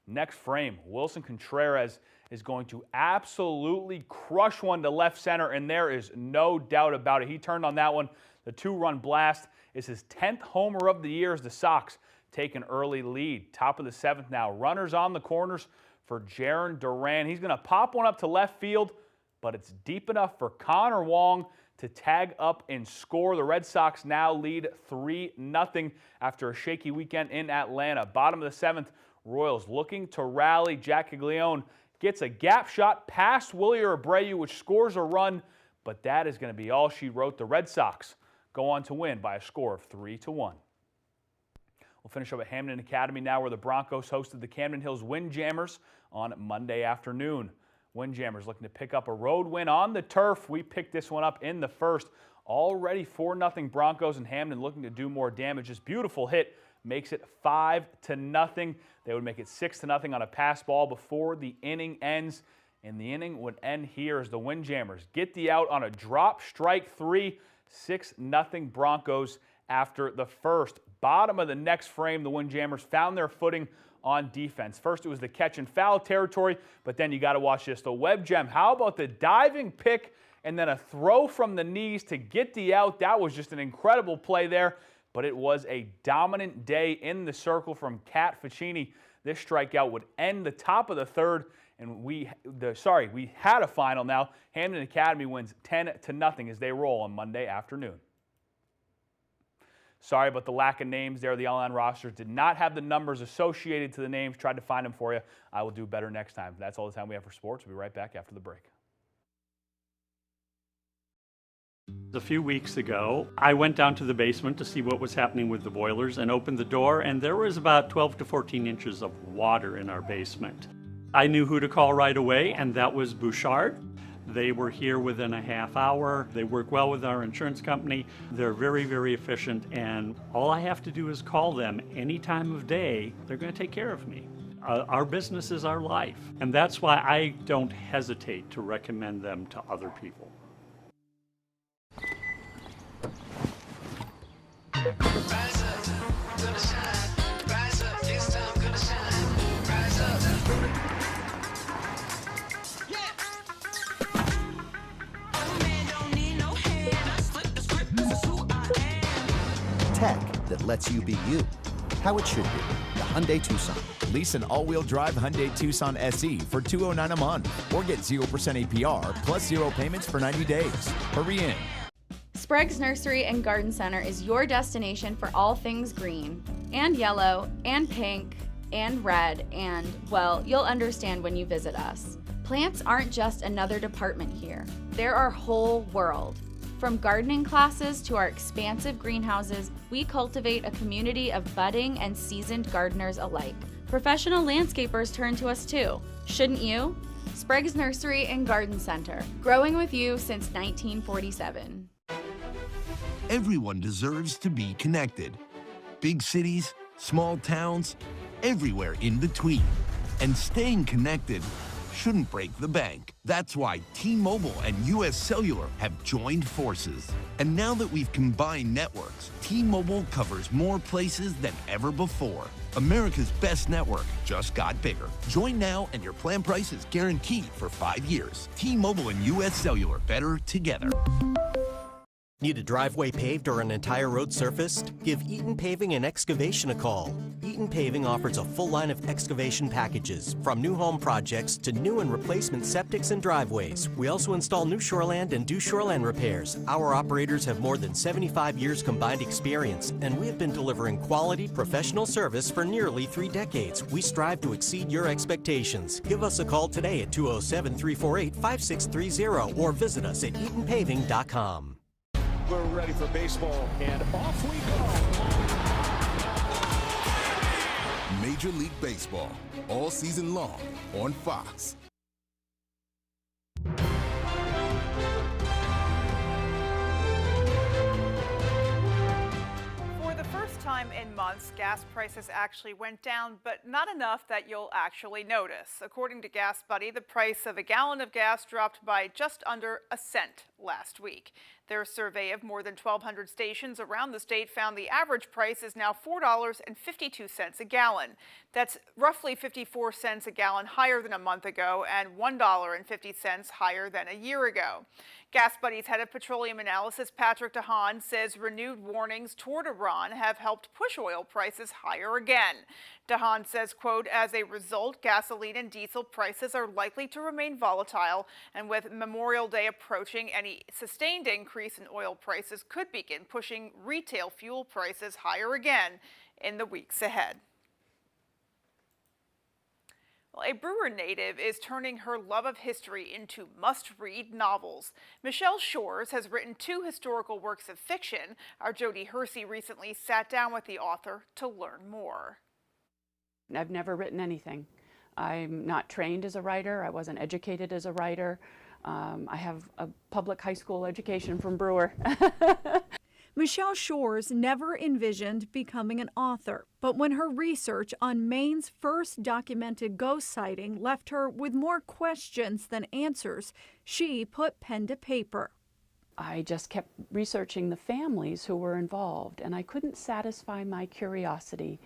Next frame, Wilson Contreras is going to absolutely crush one to left center, and there is no doubt about it. He turned on that one. The 2-run blast is his 10th homer of the year as the Sox take an early lead. Top of the 7th now. Runners on the corners for Jarren Duran. He's going to pop one up to left field, but it's deep enough for Connor Wong to tag up and score. The Red Sox now lead 3-0 after a shaky weekend in Atlanta. Bottom of the 7th, Royals looking to rally. Jack Caglione gets a gap shot past Willie Abreu, which scores a run, but that is going to be all she wrote. The Red Sox go on to win by a score of 3-1. We'll finish up at Hamden Academy now, where the Broncos hosted the Camden Hills Windjammers on Monday afternoon. Windjammers looking to pick up a road win on the turf. We picked this one up in the 1st. Already 4-0 Broncos, and Hamden looking to do more damage. This beautiful hit makes it 5-0. They would make it 6-0 on a pass ball before the inning ends. And the inning would end here as the Windjammers get the out on a drop strike 3. 6-0 Broncos after the 1st. Bottom of the next frame, the Windjammers found their footing on defense. First, it was the catch and foul territory, but then you got to watch this. The Webb gem, how about the diving pick and then a throw from the knees to get the out? That was just an incredible play there, but it was a dominant day in the circle from Kat Ficini. This strikeout would end the top of the 3rd, and we had a final now. Hamden Academy wins 10-0 as they roll on Monday afternoon. Sorry about the lack of names there. The online rosters did not have the numbers associated to the names. Tried to find them for you. I will do better next time. That's all the time we have for sports. We'll be right back after the break. A few weeks ago, I went down to the basement to see what was happening with the boilers and opened the door, and there was about 12 to 14 inches of water in our basement. I knew who to call right away, and that was Bouchard. They were here within a half hour. They work well with our insurance company. They're very, very efficient, and all I have to do is call them any time of day. They're going to take care of me. Our business is our life, and that's why I don't hesitate to recommend them to other people. Tech that lets you be you, how it should be. The Hyundai Tucson. Lease an all-wheel drive Hyundai Tucson SE for $209 a month, or get 0% APR plus 0 payments for 90 days. Hurry in. Sprague's Nursery and Garden Center is your destination for all things green, and yellow, and pink, and red, and, well, you'll understand when you visit us. Plants aren't just another department here. They're our whole world. From gardening classes to our expansive greenhouses, we cultivate a community of budding and seasoned gardeners alike. Professional landscapers turn to us too. Shouldn't you? Sprague's Nursery and Garden Center, growing with you since 1947. Everyone deserves to be connected. Big cities, small towns, everywhere in between. And staying connected shouldn't break the bank. That's why T-Mobile and US Cellular have joined forces. And now that we've combined networks, T-Mobile covers more places than ever before. America's best network just got bigger. Join now and your plan price is guaranteed for 5 years. T-Mobile and US Cellular, better together. Need a driveway paved or an entire road surfaced? Give Eaton Paving and Excavation a call. Eaton Paving offers a full line of excavation packages, from new home projects to new and replacement septics and driveways. We also install new shoreland and do shoreland repairs. Our operators have more than 75 years combined experience, and we have been delivering quality, professional service for nearly 3 decades. We strive to exceed your expectations. Give us a call today at 207-348-5630 or visit us at EatonPaving.com. We're ready for baseball, and off we go. Major League Baseball, all season long on Fox. For the first time in in months, gas prices actually went down, but not enough that you'll actually notice. According to Gas Buddy, the price of a gallon of gas dropped by just under a cent last week. Their survey of more than 1,200 stations around the state found the average price is now $4.52 a gallon. That's roughly 54 cents a gallon higher than a month ago and $1.50 higher than a year ago. Gas Buddy's head of petroleum analysis, Patrick DeHaan, says renewed warnings toward Iran have helped push oil prices higher again. DeHaan says, quote, as a result, gasoline and diesel prices are likely to remain volatile, and with Memorial Day approaching, any sustained increase in oil prices could begin pushing retail fuel prices higher again in the weeks ahead. Well, a Brewer native is turning her love of history into must-read novels. Michelle Shores has written 2 historical works of fiction. Our Jody Hersey recently sat down with the author to learn more. I've never written anything. I'm not trained as a writer. I wasn't educated as a writer. I have a public high school education from Brewer. Michelle Shores never envisioned becoming an author, but when her research on Maine's first documented ghost sighting left her with more questions than answers, she put pen to paper. I just kept researching the families who were involved, and I couldn't satisfy my curiosity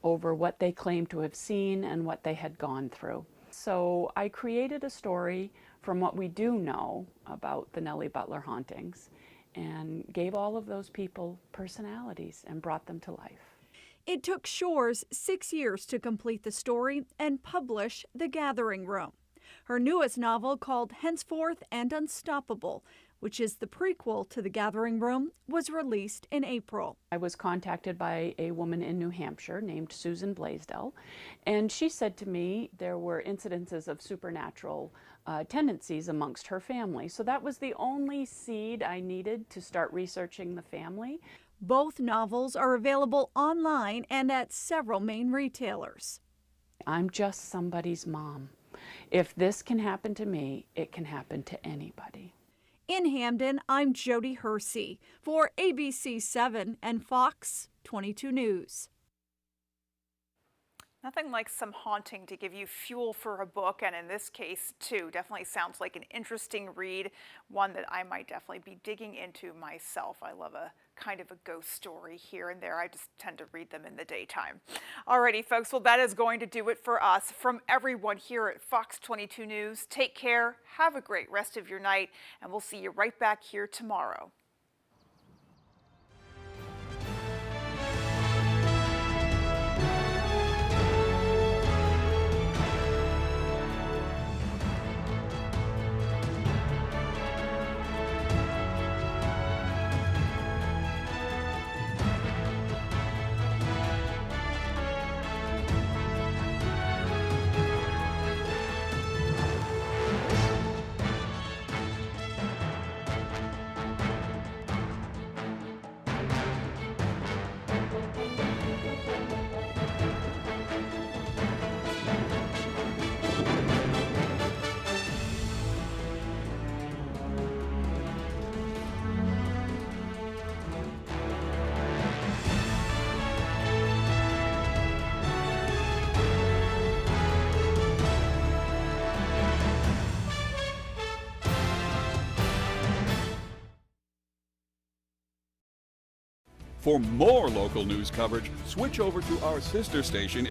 over what they claimed to have seen and what they had gone through. So I created a story from what we do know about the Nellie Butler hauntings, and gave all of those people personalities and brought them to life. It took Shores 6 years to complete the story and publish The Gathering Room. Her newest novel, called Henceforth and Unstoppable, which is the prequel to The Gathering Room, was released in April. I was contacted by a woman in New Hampshire named Susan Blaisdell, and she said to me there were incidences of supernatural tendencies amongst her family. So that was the only seed I needed to start researching the family. Both novels are available online and at several Maine retailers. I'm just somebody's mom. If this can happen to me, it can happen to anybody. In Hamden, I'm Jody Hersey for ABC 7 and Fox 22 News. Nothing like some haunting to give you fuel for a book, and in this case, too, definitely sounds like an interesting read, one that I might definitely be digging into myself. I love a kind of a ghost story here and there. I just tend to read them in the daytime. Alrighty, folks, well, that is going to do it for us. From everyone here at Fox 22 News, take care, have a great rest of your night, and we'll see you right back here tomorrow. For more local news coverage, switch over to our sister station.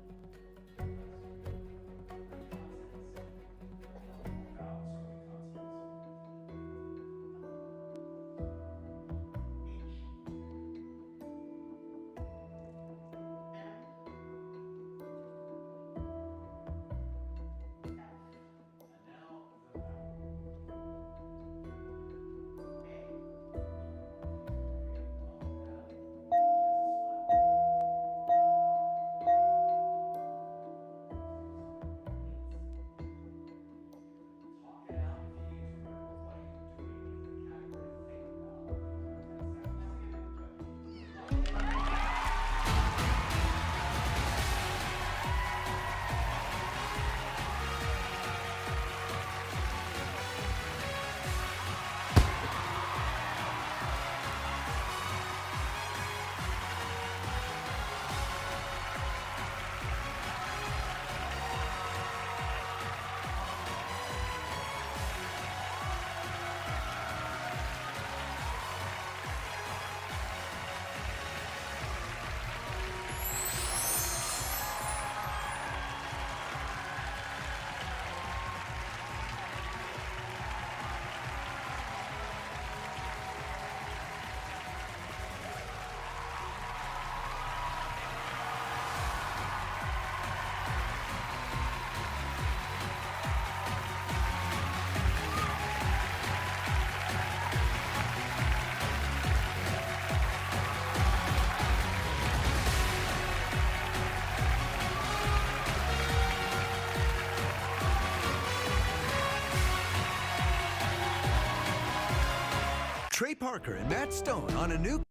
Trey Parker and Matt Stone on a new...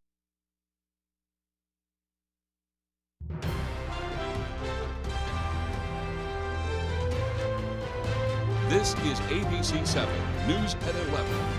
This is ABC 7 News at 11.